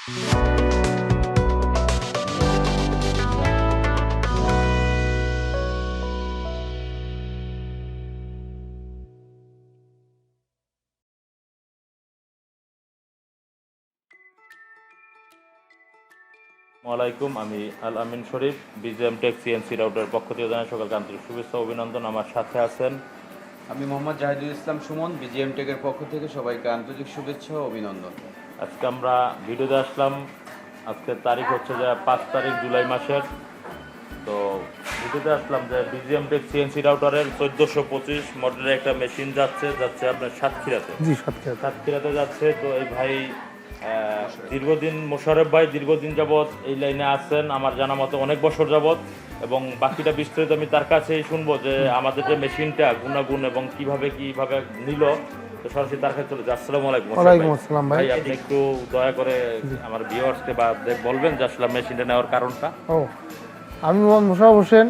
ওয়ালাইকুম, আমি আল আমিন শরীফ, BGM tech CNC router পক্ষ থেকে জানাই সকালকে আন্তরিক শুভেচ্ছা অভিনন্দন। আমার সাথে আছেন আমি মোহাম্মদ জাহিদুল ইসলাম সুমন, BGM টেকের পক্ষ থেকে সবাইকে আন্তরিক শুভেচ্ছা ও অভিনন্দন। আজকে আমরা ভিডিওতে আসলাম। আজকের তারিখ হচ্ছে যে 5 তারিখ জুলাই মাসের। তো ভিডিওতে আসলাম যে BGM টেক সিএনসি রাউটারের 1425 মডেলের একটা মেশিন যাচ্ছে আপনার সাতক্ষীরাতে। জি, সাতক্ষীরাতে যাচ্ছে। তো এই ভাই দীর্ঘদিন, মোশাররফ ভাই দীর্ঘদিন যাবৎ এই লাইনে আছেন আমার জানা মতো, অনেক বছর যাবৎ, এবং বাকিটা বিস্তারিত আমি তার কাছেই শুনবো যে আমাদের যে মেশিনটা গুণাগুণ এবং কিভাবে নিল। তো সরাসরি তার কাছে চলে যাই। আসসালামু আলাইকুম। ওয়ালাইকুম আসসালাম ভাই। আপনি একটু দয়া করে আমার ভিউয়ার্সকে বা বলবেন যে আসলে মেশিনটা নেওয়ার কারণটা। আমি মোহাম্মদ মোশাররফ হোসেন,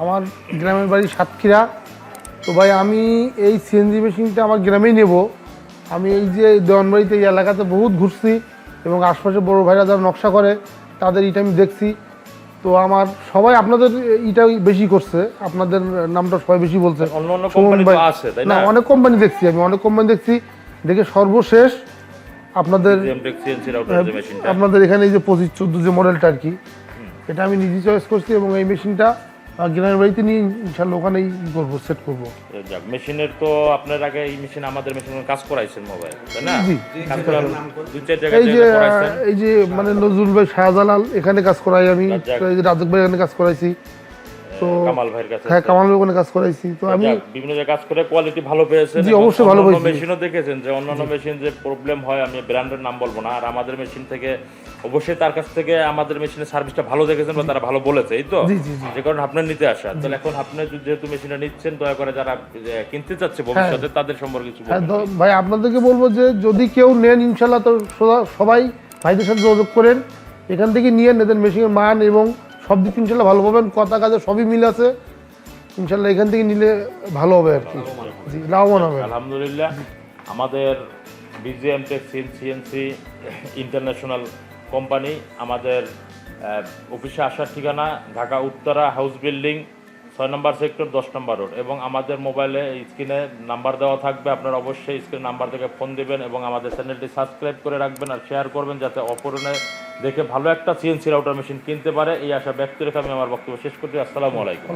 আমার গ্রামের বাড়ি সাতক্ষীরা। তো ভাই আমি এই সিএনজি মেশিনটা আমার গ্রামেই নেব। আমি এই যে দেওয়ানবাড়িতে এই এলাকাতে বহুত ঘুরছি এবং আশপাশে বড় ভাইরা যারা নকশা করে তাদের এটা আমি দেখছি। তো আমার সবাই আপনাদের এটাই বেশি করছে, আপনাদের নামটা সবাই বেশি বলছে। না, অনেক কোম্পানি দেখছি, আমি অনেক কোম্পানি দেখে সর্বশেষ আপনাদের এখানে এই যে 25-14 যে মডেলটা আর কি, এটা আমি নিজে চয়েস করছি এবং এই মেশিনটা গ্রামের বাড়িতে নিয়ে ইনশাল্লাহ ওখানেই করবো, সেট করবো। মেশিনের তো আপনার আগে এই মেশিন আমাদের মেশিনের কাজ করাইছেন মোবাইল, তাই না? এই যে মানে নজরুল ভাই, শাহজালাল এখানে কাজ করাই আমি, রাজক ভাই এখানে কাজ করাইছি, তো কামাল ভাইয়ের কাছে, হ্যাঁ কামাল ভাই ওখানে কাজ করাইছি। তো আমি বিভিন্ন জায়গায় কাজ করে কোয়ালিটি ভালো পেয়েছেন। জি, অবশ্যই ভালো পেয়েছি। মেশিনও দেখেছেন যে অন্যান্য মেশিন যে প্রবলেম হয়, আমি ব্র্যান্ডের নাম বলবো না, আর আমাদের মেশিন থেকে অবশ্যই তার কাছ থেকে আমাদের মেশিনের সার্ভিসটা ভালো দেখেছেন বা তারা ভালো বলেছে, এই তো যে কারণে আপনার নিতে আসা। তাহলে এখন আপনি যেহেতু মেশিনটা নিচ্ছেন, দয়া করে যারা কিনতে চাচ্ছে ভবিষ্যতে তাদের সম্পর্কে কিছু বলবেন। ভাই আপনাদেরকে বলবো যে যদি কেউ নেন ইনশাল্লাহ তো সবাই ভাইদের সাথে যোগাযোগ করেন, এখান থেকে নিয়ে নেন। মেশিনের মান এবং সব দিক ইনশাল্লাহ ভালো পাবেন, কথা কাজে সবই মিল আছে ইনশাল্লাহ। এখান থেকে নিলে ভালো হবে আর কি, জি লাভবান হবে আলহামদুলিল্লাহ। আমাদের BGM tech CNC international company, আমাদের অফিসে আসার ঠিকানা Dhaka Uttara house building 6 number sector 10 number road, এবং আমাদের মোবাইলে স্ক্রিনে নাম্বার দেওয়া থাকবে। আপনারা অবশ্যই স্ক্রিন নাম্বার থেকে ফোন দেবেন এবং আমাদের চ্যানেলটি সাবস্ক্রাইব করে রাখবেন আর শেয়ার করবেন, যাতে অপরনে দেখে ভালো একটা সিএনসি রাউটার মেশিন কিনতে পারে। এই আশা ব্যক্ত রেখে আমি আমার বক্তব্য শেষ করছি। আসসালামু আলাইকুম।